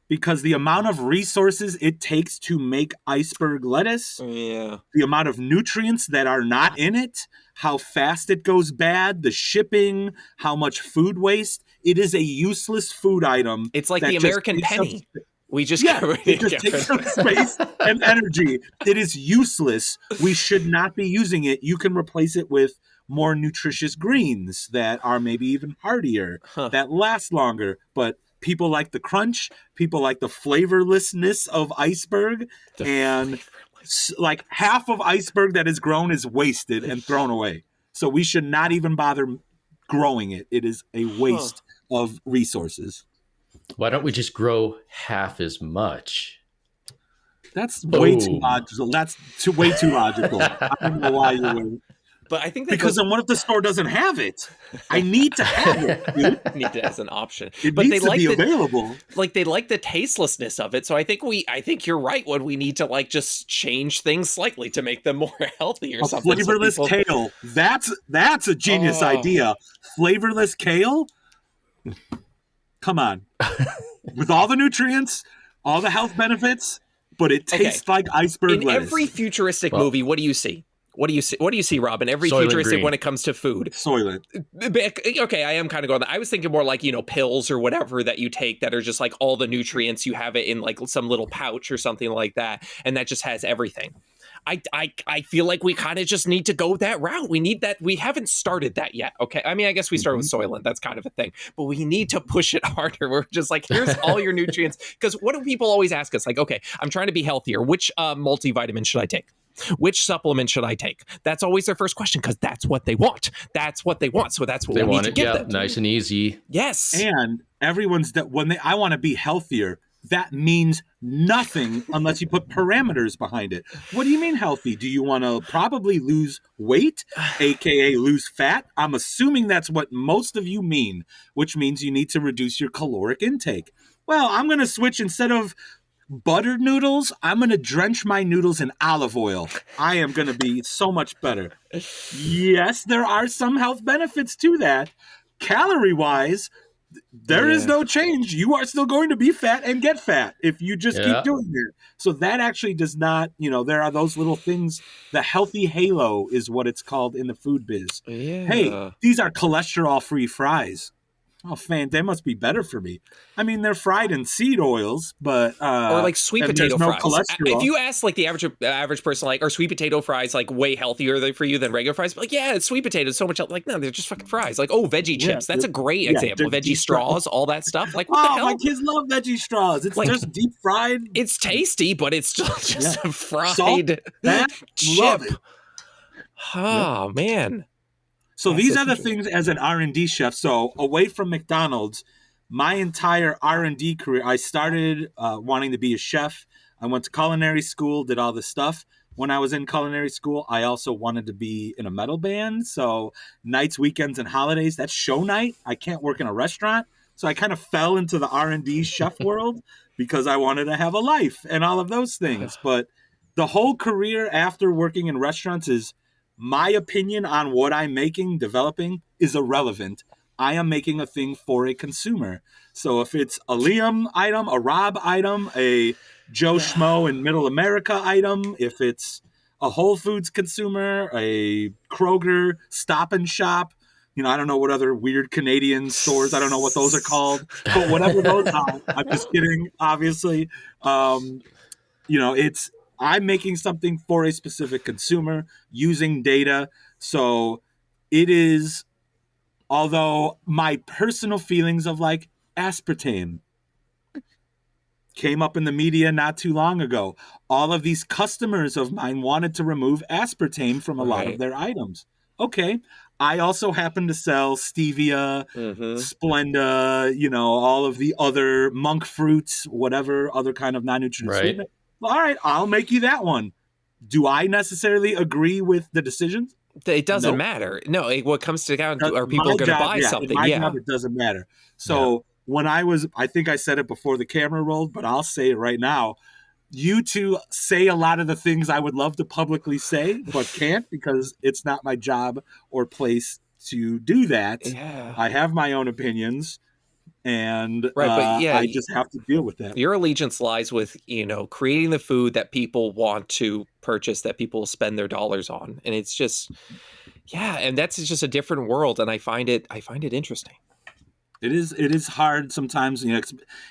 Because the amount of resources it takes to make iceberg lettuce, the amount of nutrients that are not in it, how fast it goes bad, the shipping, how much food waste, it is a useless food item. It's like the American penny. We just it just takes up space and energy. It is useless. We should not be using it. You can replace it with more nutritious greens that are maybe even hardier, that last longer, but people like the crunch. People like the flavorlessness of iceberg. And like half of iceberg that is grown is wasted and thrown away. So we should not even bother growing it. It is a waste of resources. Why don't we just grow half as much? That's way too logical. That's way too logical. I don't know why you would. But I think because then what if the store doesn't have it? I need to have it, dude. Need it as an option. It needs to be available. Like they like the tastelessness of it. So I think you're right when we need to like just change things slightly to make them more healthy or something. Flavorless kale. That's a genius idea. Flavorless kale? Come on. With all the nutrients, all the health benefits, but it tastes like iceberg lettuce. In every futuristic movie, what do you see? What do you see, Rob, in every futuristic when it comes to food? Soylent. Okay, I am kind of going that. I was thinking more like, pills or whatever that you take that are just like all the nutrients. You have it in like some little pouch or something like that. And that just has everything. I feel like we kind of just need to go that route. We need that. We haven't started that yet. Okay. I mean, I guess we started with Soylent. That's kind of a thing. But we need to push it harder. We're just like, here's all your nutrients. Because what do people always ask us? Like, okay, I'm trying to be healthier. Which multivitamin should I take? Which supplement should I take? That's always their first question because that's what they want. That's what they want. So that's what we need to give them. Nice and easy. Yes. And everyone's that when I want to be healthier, that means nothing unless you put parameters behind it. What do you mean healthy? Do you want to probably lose weight, aka lose fat? I'm assuming that's what most of you mean, which means you need to reduce your caloric intake. Well, I'm going to switch. Instead of buttered noodles, I'm going to drench my noodles in olive oil. I am going to be so much better. Yes, there are some health benefits to that. Calorie-wise, there is no change. You are still going to be fat and get fat if you just keep doing it. So that actually does not, there are those little things. The healthy halo is what it's called in the food biz. Yeah. Hey, these are cholesterol-free fries. Oh, they must be better for me. I mean, they're fried in seed oils, but or like sweet potato fries. Cholesterol. If you ask like the average person, like, are sweet potato fries like way healthier for you than regular fries? Like, yeah, it's sweet potatoes so much. Like, no, they're just fucking fries. Like, oh, veggie chips. That's a great example. Veggie straws, all that stuff. Like, what the hell? My kids love veggie straws. It's like, just deep fried. It's tasty, but it's just a fried Salt, fat, chip. Love it. Oh man. So these are the things as an R&D chef. So away from McDonald's, my entire R&D career, I started wanting to be a chef. I went to culinary school, did all this stuff. When I was in culinary school, I also wanted to be in a metal band. So nights, weekends, and holidays, that's show night. I can't work in a restaurant. So I kind of fell into the R&D chef world because I wanted to have a life and all of those things. But the whole career after working in restaurants is, my opinion on what I'm making, developing, is irrelevant. I am making a thing for a consumer. So if it's a Liam item, a Rob item, a Joe Schmo in Middle America item, if it's a Whole Foods consumer, a Kroger, Stop and Shop, I don't know what other weird Canadian stores, I don't know what those are called, but whatever those are, I'm just kidding, obviously. I'm making something for a specific consumer using data. So it is, although my personal feelings of like aspartame came up in the media not too long ago. All of these customers of mine wanted to remove aspartame from a lot of their items. Okay. I also happen to sell stevia, Splenda, all of the other monk fruits, whatever other kind of non-nutrient sweetener. All right, I'll make you that one. Do I necessarily agree with the decisions? It doesn't matter. No, what comes to down to are people going to buy something? My job, it doesn't matter. So when I think I said it before the camera rolled, but I'll say it right now. You two say a lot of the things I would love to publicly say, but can't because it's not my job or place to do that. Yeah. I have my own opinions. And I just have to deal with that. Your allegiance lies with, creating the food that people want to purchase, that people spend their dollars on. And it's just, and that's just a different world. And I find it interesting. It is hard sometimes,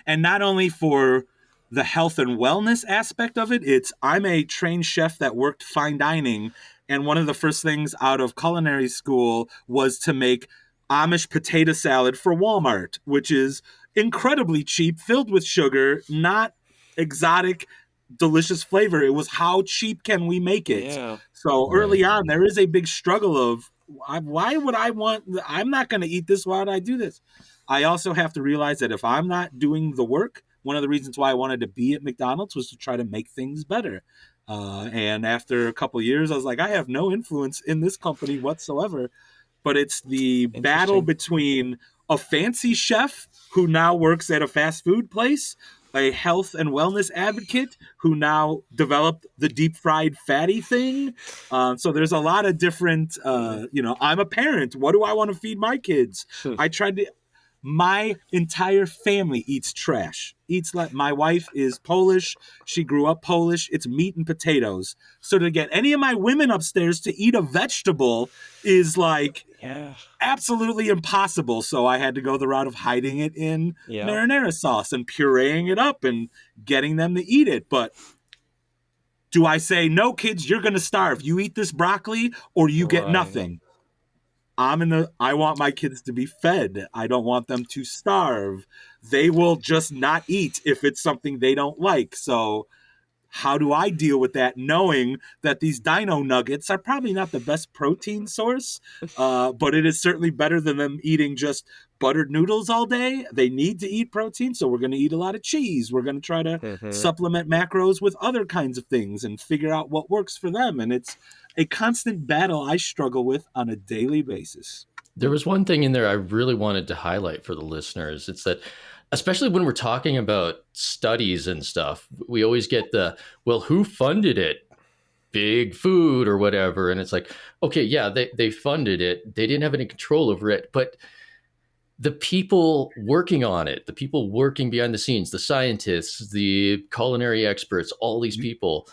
and not only for the health and wellness aspect of it, I'm a trained chef that worked fine dining. And one of the first things out of culinary school was to make Amish potato salad for Walmart, which is incredibly cheap, filled with sugar, not exotic, delicious flavor. It was how cheap can we make it? Yeah. So early on, there is a big struggle of why would I want, I'm not going to eat this. Why would I do this? I also have to realize that if I'm not doing the work, one of the reasons why I wanted to be at McDonald's was to try to make things better. And after a couple of years, I was like, I have no influence in this company whatsoever. But it's the battle between a fancy chef who now works at a fast food place, a health and wellness advocate who now developed the deep fried fatty thing. So there's a lot of different, I'm a parent. What do I want to feed my kids? My entire family eats trash. My wife is Polish. She grew up Polish. It's meat and potatoes. So to get any of my women upstairs to eat a vegetable is absolutely impossible. So I had to go the route of hiding it in marinara sauce and pureeing it up and getting them to eat it. But do I say, no, kids, you're going to starve. You eat this broccoli or you get nothing. I want my kids to be fed. I don't want them to starve. They will just not eat if it's something they don't like. So how do I deal with that, knowing that these dino nuggets are probably not the best protein source, but it is certainly better than them eating just buttered noodles all day. They need to eat protein, so we're going to eat a lot of cheese. We're going to try to supplement macros with other kinds of things and figure out what works for them. And it's a constant battle I struggle with on a daily basis. There was one thing in there I really wanted to highlight for the listeners. It's that, especially when we're talking about studies and stuff, we always get well, who funded it? Big food or whatever. And it's like, okay, yeah, they funded it. They didn't have any control over it. But the people working on it, the people working behind the scenes, the scientists, the culinary experts, all these people,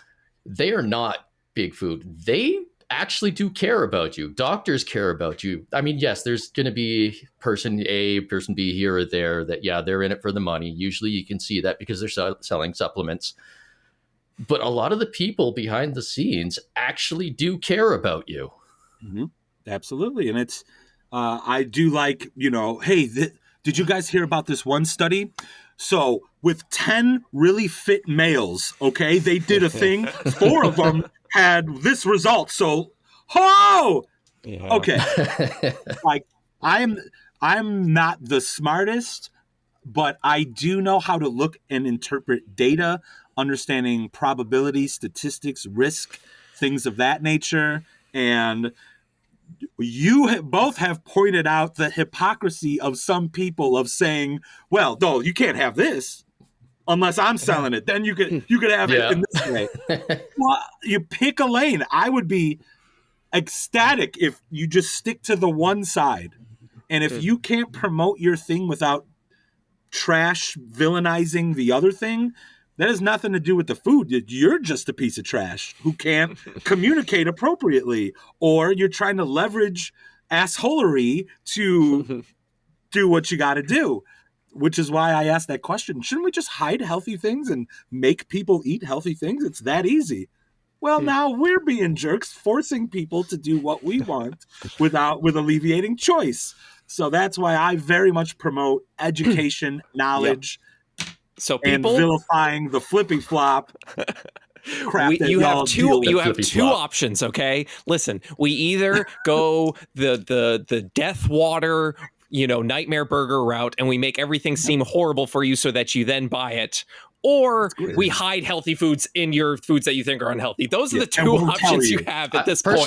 they are not big food. They actually do care about you. Doctors care about you. I mean, yes, there's going to be person A, person B here or there that, yeah, they're in it for the money. Usually you can see that because they're selling supplements. But a lot of the people behind the scenes actually do care about you. Mm-hmm. Absolutely. And it's, I do like, hey, did you guys hear about this one study? So with 10 really fit males, okay, they did a thing. 4 of them had this result. So, okay. Like I'm not the smartest, but I do know how to look and interpret data, understanding probability, statistics, risk, things of that nature. And you both have pointed out the hypocrisy of some people of saying, well, no, you can't have this unless I'm selling it. Then you could have it in this way. Well, you pick a lane. I would be ecstatic if you just stick to the one side. And if you can't promote your thing without trash villainizing the other thing, that has nothing to do with the food. You're just a piece of trash who can't communicate appropriately, or you're trying to leverage assholery to do what you got to do, which is why I asked that question. Shouldn't we just hide healthy things and make people eat healthy things? It's that easy. Well, now we're being jerks, forcing people to do what we want with alleviating choice. So that's why I very much promote education, knowledge, so people and vilifying the flippy flop crap. You have two options. Okay, listen. We either go the death water, nightmare burger route, and we make everything seem horrible for you so that you then buy it, or we hide healthy foods in your foods that you think are unhealthy. Those are the two options you have at this point.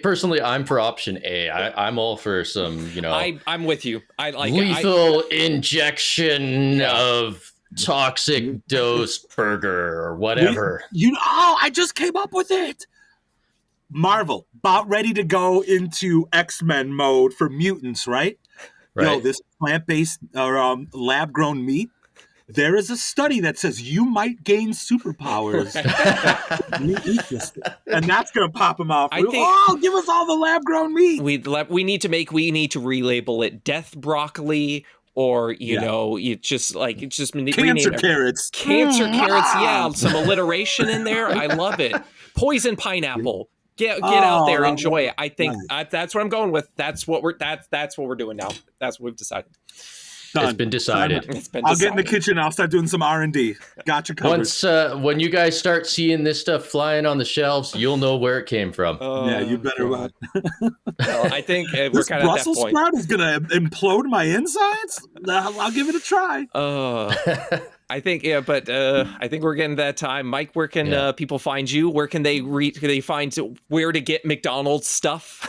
Personally, I'm for option A. I'm all for some, I'm with you. I like lethal injection of toxic dose burger or whatever. I just came up with it. Marvel, about ready to go into X-Men mode for mutants, right? This plant-based or lab-grown meat. There is a study that says you might gain superpowers. You eat this thing. And that's going to pop them off. Give us all the lab-grown meat. We need to relabel it death broccoli, or you just cancer carrots. Cancer carrots, yeah, some alliteration in there. I love it. Poison pineapple. Get out there, enjoy it. I think that's what I'm going with. That's what we're doing now. That's what we've decided. Done. It's been decided. I'll get in the kitchen. I'll start doing some R&D. Gotcha covered. Once when you guys start seeing this stuff flying on the shelves, you'll know where it came from. Yeah, you better. Well, I think we're kind of at that point. Brussels sprout is going to implode my insides. I'll give it a try. I think, but I think we're getting that time. Mike, where can people find you? Where can they find where to get McDonald's stuff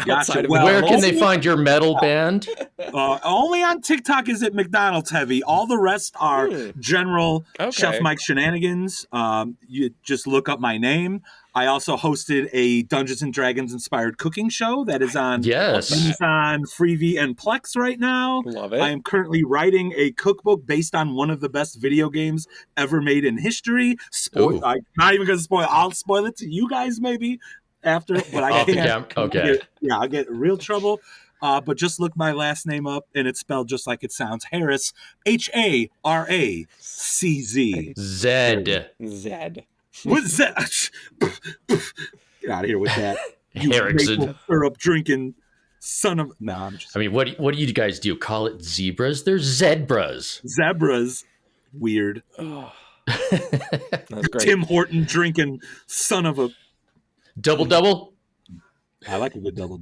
outside of where can they find your metal band? Only on TikTok is it McDonald's heavy. All the rest are general Chef Mike shenanigans. You just look up my name. I also hosted a Dungeons and Dragons inspired cooking show that is on Amazon, Freevee, and Plex right now. Love it. I am currently writing a cookbook based on one of the best video games ever made in history. I'm not even going to spoil. I'll spoil it to you guys maybe after, but I can't. Okay. I'll get in real trouble. But just look my last name up, and it's spelled just like it sounds. Harris, HARACZ. Zed. What's that? Get out of here with that. You Erickson. Syrup drinking son of. No, I'm just. I mean, what do you guys do? Call it zebras? They're zebras. Zebras. Weird. That's great. Tim Horton drinking son of a. Double. I like a good double.